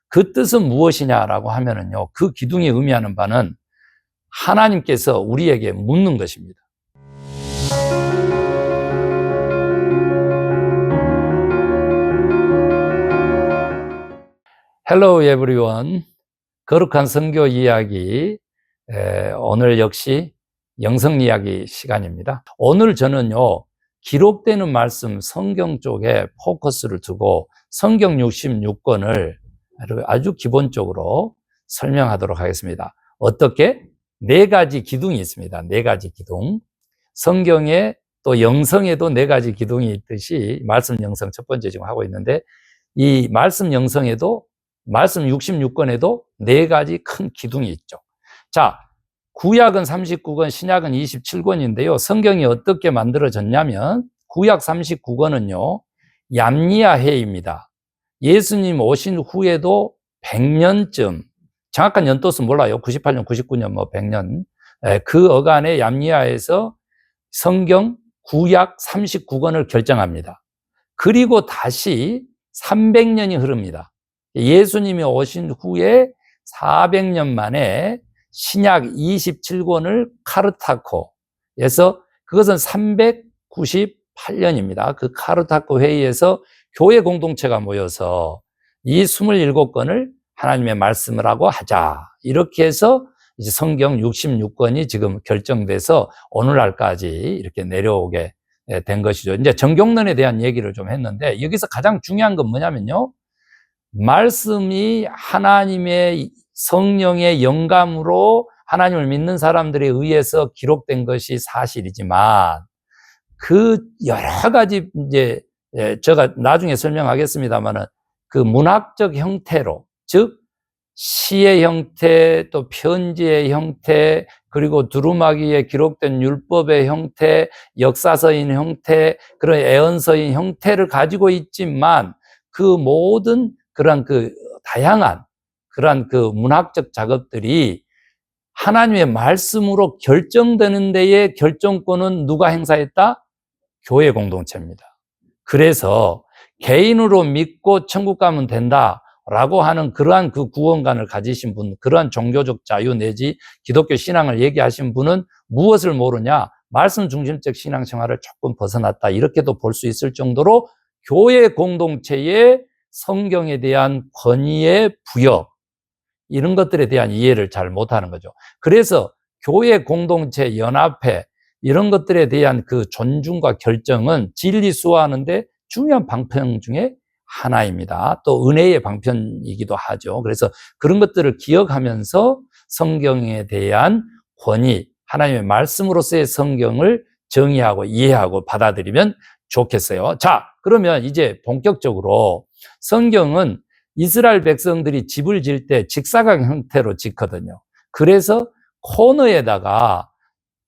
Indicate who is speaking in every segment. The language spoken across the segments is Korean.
Speaker 1: 그 뜻은 무엇이냐라고 하면은요, 그 기둥이 의미하는 바는 하나님께서 우리에게 묻는 것입니다. Hello everyone. 거룩한 선교 이야기, 오늘 역시 영성 이야기 시간입니다. 오늘 저는요, 기록되는 말씀 성경 쪽에 포커스를 두고 성경 66권을 아주 기본적으로 설명하도록 하겠습니다. 어떻게? 4가지 기둥이 있습니다. 4가지 기둥. 성경에 또 영성에도 4가지 기둥이 있듯이 말씀 영성 첫 번째 지금 하고 있는데, 이 말씀 영성에도 말씀 66권에도 4가지 큰 기둥이 있죠. 자, 구약은 39권, 신약은 27권인데요. 성경이 어떻게 만들어졌냐면, 구약 39권은요, 얌리아해입니다. 예수님 오신 후에도 100년쯤, 정확한 연도수 몰라요. 98년, 99년, 100년. 그 어간에 얌리아에서 성경 구약 39권을 결정합니다. 그리고 다시 300년이 흐릅니다. 예수님이 오신 후에 400년 만에 신약 27권을 카르타코에서, 그것은 398년입니다. 그 카르타코 회의에서 교회 공동체가 모여서 이 27권을 하나님의 말씀을 하고 하자. 이렇게 해서 이제 성경 66권이 지금 결정돼서 오늘날까지 이렇게 내려오게 된 것이죠. 이제 정경론에 대한 얘기를 좀 했는데, 여기서 가장 중요한 건 뭐냐면요, 말씀이 하나님의 성령의 영감으로 하나님을 믿는 사람들에 의해서 기록된 것이 사실이지만, 그 여러 가지 이제 제가 나중에 설명하겠습니다만은 그 문학적 형태로, 즉 시의 형태, 또 편지의 형태, 그리고 두루마기에 기록된 율법의 형태, 역사서인 형태, 그런 애언서인 형태를 가지고 있지만, 그 모든 그런 그 다양한 그런 그 문학적 작업들이 하나님의 말씀으로 결정되는 데에 결정권은 누가 행사했다? 교회 공동체입니다. 그래서 개인으로 믿고 천국 가면 된다라고 하는 그러한 그 구원관을 가지신 분, 그러한 종교적 자유 내지 기독교 신앙을 얘기하신 분은 무엇을 모르냐? 말씀 중심적 신앙생활을 조금 벗어났다, 이렇게도 볼 수 있을 정도로 교회 공동체의 성경에 대한 권위의 부여, 이런 것들에 대한 이해를 잘 못하는 거죠. 그래서 교회 공동체 연합회, 이런 것들에 대한 그 존중과 결정은 진리 수호하는데 중요한 방편 중에 하나입니다. 또 은혜의 방편이기도 하죠. 그래서 그런 것들을 기억하면서 성경에 대한 권위, 하나님의 말씀으로서의 성경을 정의하고 이해하고 받아들이면 좋겠어요. 자, 그러면 이제 본격적으로, 성경은 이스라엘 백성들이 집을 지을 때 직사각 형태로 짓거든요. 그래서 코너에다가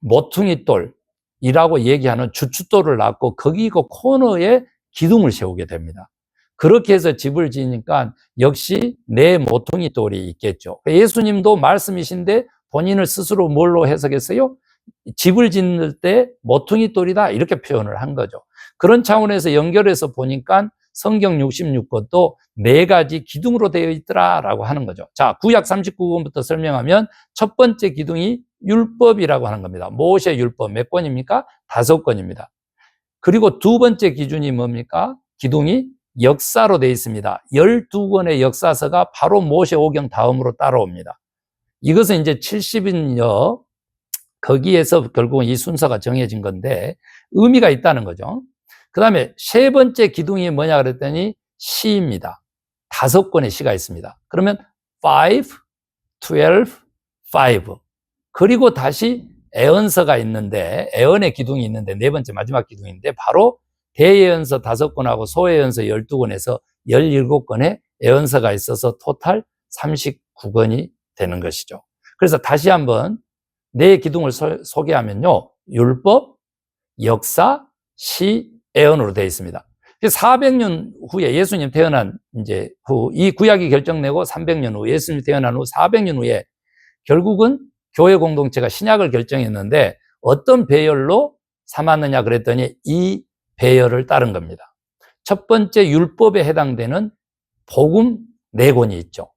Speaker 1: 모퉁이돌이라고 얘기하는 주춧돌을 놨고, 거기 그 코너에 기둥을 세우게 됩니다. 그렇게 해서 집을 지으니까 역시 내 모퉁이돌이 있겠죠. 예수님도 말씀이신데 본인을 스스로 뭘로 해석했어요? 집을 짓는 때 모퉁이돌이다, 이렇게 표현을 한 거죠. 그런 차원에서 연결해서 보니까 성경 66권도 4가지 기둥으로 되어 있더라라고 하는 거죠. 자, 구약 39권부터 설명하면 첫 번째 기둥이 율법이라고 하는 겁니다. 모세 율법 몇 권입니까? 5권입니다. 그리고 두 번째 기준이 뭡니까? 기둥이 역사로 되어 있습니다. 12권의 역사서가 바로 모세 오경 다음으로 따라옵니다. 이것은 이제 70인여, 거기에서 결국은 이 순서가 정해진 건데 의미가 있다는 거죠. 그 다음에 세 번째 기둥이 뭐냐 그랬더니 시입니다. 5권의 시가 있습니다. 그러면 5, 12, 5. 그리고 다시 애언서가 있는데, 애언의 기둥이 있는데, 4번째 마지막 기둥인데, 바로 대예언서 5권하고 소예언서 12권에서 17권의 애언서가 있어서 토탈 39권이 되는 것이죠. 그래서 다시 한번 4기둥을 소개하면요, 율법, 역사, 시, 애언으로 되어 있습니다. 400년 후에 예수님 태어난 이제 후, 이 구약이 결정되고 300년 후, 예수님 태어난 후 400년 후에 결국은 교회 공동체가 신약을 결정했는데, 어떤 배열로 삼았느냐 그랬더니 이 배열을 따른 겁니다. 첫 번째 율법에 해당되는 복음 네 권이 있죠.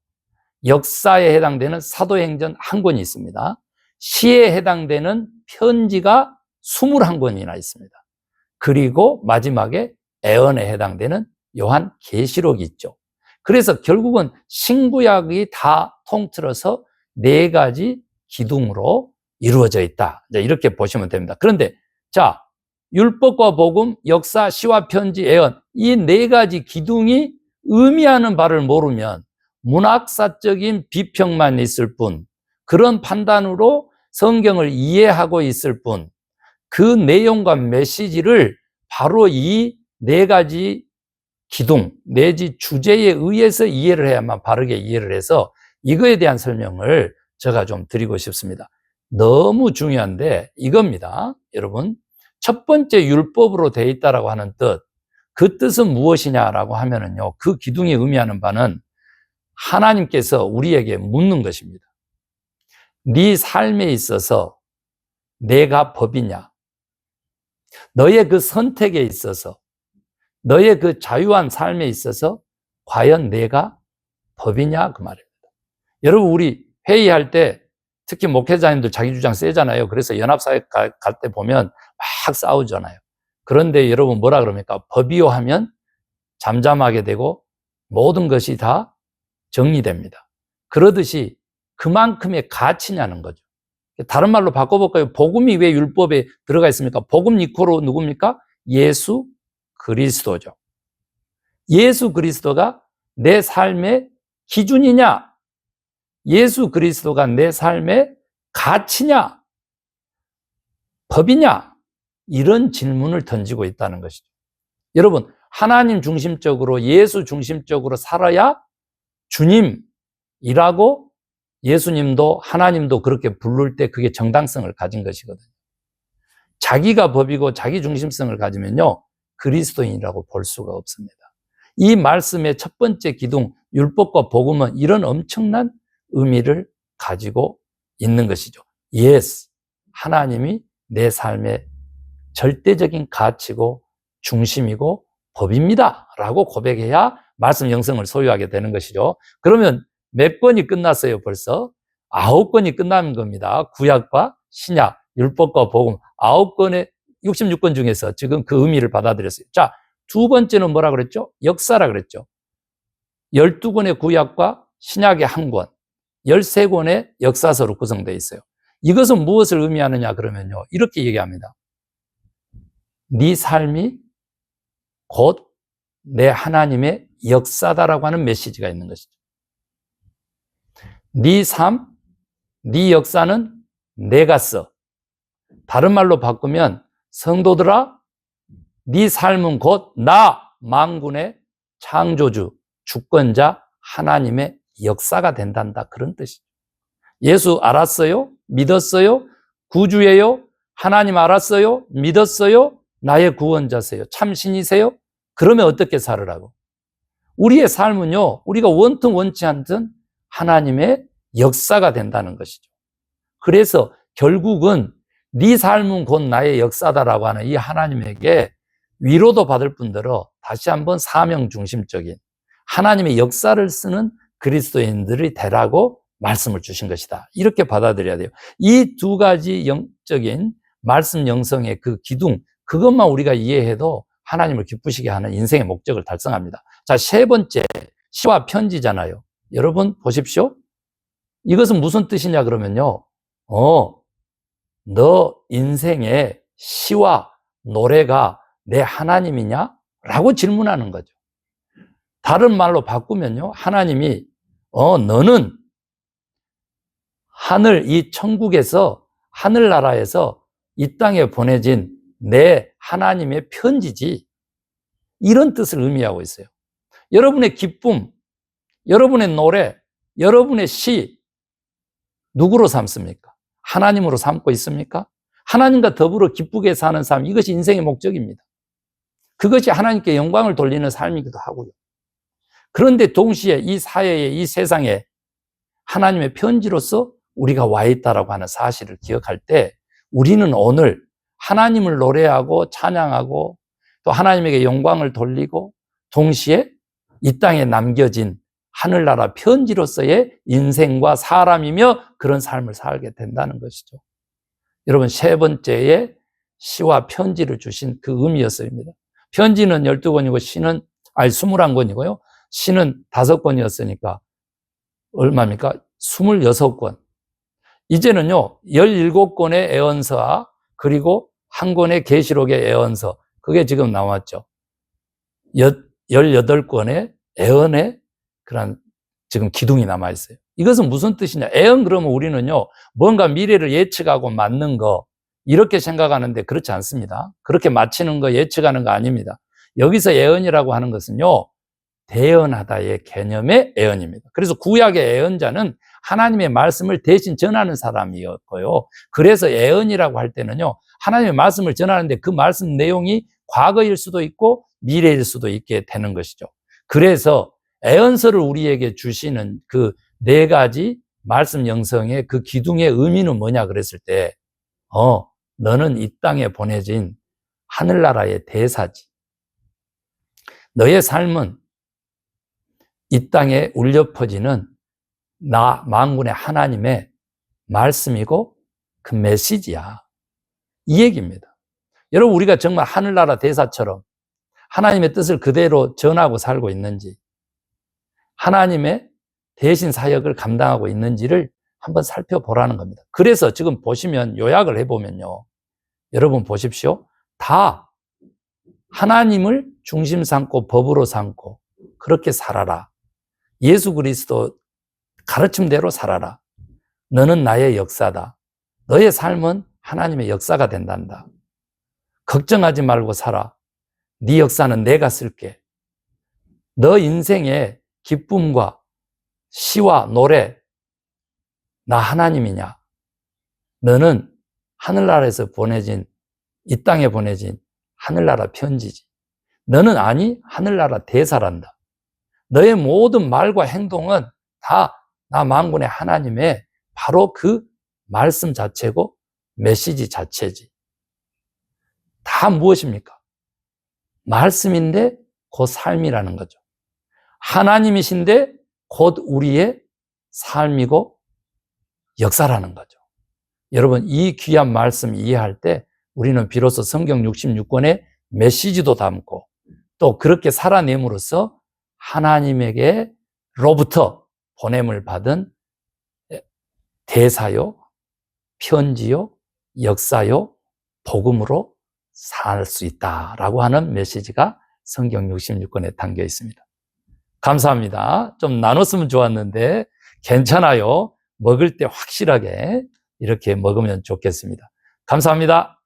Speaker 1: 역사에 해당되는 사도행전 한 권이 있습니다. 시에 해당되는 편지가 21권이나 있습니다. 그리고 마지막에 애언에 해당되는 요한계시록이 있죠. 그래서 결국은 신구약이 다 통틀어서 네 가지 기둥으로 이루어져 있다. 이렇게 보시면 됩니다. 그런데 자, 율법과 복음, 역사, 시와 편지, 애언 이 네 가지 기둥이 의미하는 바를 모르면 문학사적인 비평만 있을 뿐, 그런 판단으로 성경을 이해하고 있을 뿐, 그 내용과 메시지를 바로 이 네 가지 기둥 내지 주제에 의해서 이해를 해야만 바르게 이해를 해서 이거에 대한 설명을 제가 좀 드리고 싶습니다. 너무 중요한데 이겁니다. 여러분, 첫 번째 율법으로 되어 있다라고 하는 뜻, 그 뜻은 무엇이냐라고 하면은요, 그 기둥이 의미하는 바는 하나님께서 우리에게 묻는 것입니다. 네 삶에 있어서 내가 법이냐? 너의 그 선택에 있어서, 너의 그 자유한 삶에 있어서 과연 내가 법이냐? 그 말입니다. 여러분, 우리 회의할 때 특히 목회자님들 자기 주장 세잖아요. 그래서 연합사회 갈 때 보면 막 싸우잖아요. 그런데 여러분 뭐라 그럽니까? 법이요 하면 잠잠하게 되고 모든 것이 다 정리됩니다. 그러듯이 그만큼의 가치냐는 거죠. 다른 말로 바꿔볼까요? 복음이 왜 율법에 들어가 있습니까? 복음 이코로 누굽니까? 예수 그리스도죠. 예수 그리스도가 내 삶의 기준이냐? 예수 그리스도가 내 삶의 가치냐? 법이냐? 이런 질문을 던지고 있다는 것이죠. 여러분, 하나님 중심적으로 예수 중심적으로 살아야 주님이라고 예수님도 하나님도 그렇게 부를 때 그게 정당성을 가진 것이거든요. 자기가 법이고 자기 중심성을 가지면요, 그리스도인이라고 볼 수가 없습니다. 이 말씀의 첫 번째 기둥, 율법과 복음은 이런 엄청난 의미를 가지고 있는 것이죠. Yes, 하나님이 내 삶의 절대적인 가치고 중심이고 법입니다 라고 고백해야 말씀 영성을 소유하게 되는 것이죠. 그러면 몇 권이 끝났어요? 벌써 9권이 끝나는 겁니다. 구약과 신약, 율법과 복음 9권의 66권 중에서 지금 그 의미를 받아들였어요. 자, 두 번째는 뭐라 그랬죠? 역사라 그랬죠. 12권의 구약과 신약의 한 권, 13권의 역사서로 구성되어 있어요. 이것은 무엇을 의미하느냐 그러면요, 이렇게 얘기합니다. 네 삶이 곧 내 하나님의 역사다라고 하는 메시지가 있는 것이죠. 네 삶, 네 역사는 내가 써. 다른 말로 바꾸면 성도들아, 네 삶은 곧 나 만군의 창조주, 주권자 하나님의 역사가 된단다, 그런 뜻이죠. 예수 알았어요? 믿었어요? 구주예요? 하나님 알았어요? 믿었어요? 나의 구원자세요? 참신이세요? 그러면 어떻게 살으라고? 우리의 삶은요, 우리가 원튼 원치 않든 하나님의 역사가 된다는 것이죠. 그래서 결국은 네 삶은 곧 나의 역사다라고 하는 이 하나님에게 위로도 받을 뿐더러 다시 한번 사명 중심적인 하나님의 역사를 쓰는 그리스도인들이 되라고 말씀을 주신 것이다. 이렇게 받아들여야 돼요. 이 두 가지 영적인 말씀 영성의 그 기둥, 그것만 우리가 이해해도 하나님을 기쁘시게 하는 인생의 목적을 달성합니다. 자, 세 번째, 시와 편지잖아요. 여러분 보십시오. 이것은 무슨 뜻이냐 그러면요, 너 인생의 시와 노래가 내 하나님이냐? 라고 질문하는 거죠. 다른 말로 바꾸면요, 하나님이 너는 이 천국에서, 하늘나라에서 이 땅에 보내진 내 하나님의 편지지, 이런 뜻을 의미하고 있어요. 여러분의 기쁨, 여러분의 노래, 여러분의 시 누구로 삼습니까? 하나님으로 삼고 있습니까? 하나님과 더불어 기쁘게 사는 삶, 이것이 인생의 목적입니다. 그것이 하나님께 영광을 돌리는 삶이기도 하고요. 그런데 동시에 이 사회에, 이 세상에 하나님의 편지로서 우리가 와 있다라고 하는 사실을 기억할 때 우리는 오늘 하나님을 노래하고 찬양하고 또 하나님에게 영광을 돌리고 동시에 이 땅에 남겨진 하늘나라 편지로서의 인생과 사람이며 그런 삶을 살게 된다는 것이죠. 여러분, 세 번째에 시와 편지를 주신 그 의미였습니다. 편지는 12권이고 시는 21권이고요. 시는 5권이었으니까 얼마입니까? 26권. 이제는요, 17권의 애언서와 그리고 한 권의 계시록의 애언서, 그게 지금 나왔죠. 18권의 애언의 그런 지금 기둥이 남아있어요. 이것은 무슨 뜻이냐? 애언 그러면 우리는요, 뭔가 미래를 예측하고 맞는 거, 이렇게 생각하는데 그렇지 않습니다. 그렇게 맞히는 거, 예측하는 거 아닙니다. 여기서 애언이라고 하는 것은요, 대언하다의 개념의 애언입니다. 그래서 구약의 애언자는 하나님의 말씀을 대신 전하는 사람이었고요. 그래서 애언이라고 할 때는요, 하나님의 말씀을 전하는데 그 말씀 내용이 과거일 수도 있고 미래일 수도 있게 되는 것이죠. 그래서 애언서를 우리에게 주시는 그 4가지 말씀 영성의 그 기둥의 의미는 뭐냐 그랬을 때, 너는 이 땅에 보내진 하늘나라의 대사지. 너의 삶은 이 땅에 울려 퍼지는 나 만군의 하나님의 말씀이고 그 메시지야. 이 얘기입니다. 여러분, 우리가 정말 하늘나라 대사처럼 하나님의 뜻을 그대로 전하고 살고 있는지, 하나님의 대신 사역을 감당하고 있는지를 한번 살펴보라는 겁니다. 그래서 지금 보시면 요약을 해보면요, 여러분 보십시오. 다 하나님을 중심 삼고 법으로 삼고 그렇게 살아라. 예수 그리스도 가르침대로 살아라. 너는 나의 역사다. 너의 삶은 하나님의 역사가 된단다. 걱정하지 말고 살아. 네 역사는 내가 쓸게. 너 인생의 기쁨과 시와 노래, 나 하나님이냐? 너는 하늘나라에서 보내진, 이 땅에 보내진 하늘나라 편지지. 너는 아니 하늘나라 대사란다. 너의 모든 말과 행동은 다 나 만군의 하나님의 바로 그 말씀 자체고 메시지 자체지. 다 무엇입니까? 말씀인데 곧 삶이라는 거죠. 하나님이신데 곧 우리의 삶이고 역사라는 거죠. 여러분, 이 귀한 말씀 이해할 때 우리는 비로소 성경 66권의 메시지도 담고 또 그렇게 살아냄으로써 하나님에게로부터 보냄을 받은 대사요, 편지요, 역사요, 복음으로 살 수 있다라고 하는 메시지가 성경 66권에 담겨 있습니다. 감사합니다. 좀 나눴으면 좋았는데 괜찮아요. 먹을 때 확실하게 이렇게 먹으면 좋겠습니다. 감사합니다.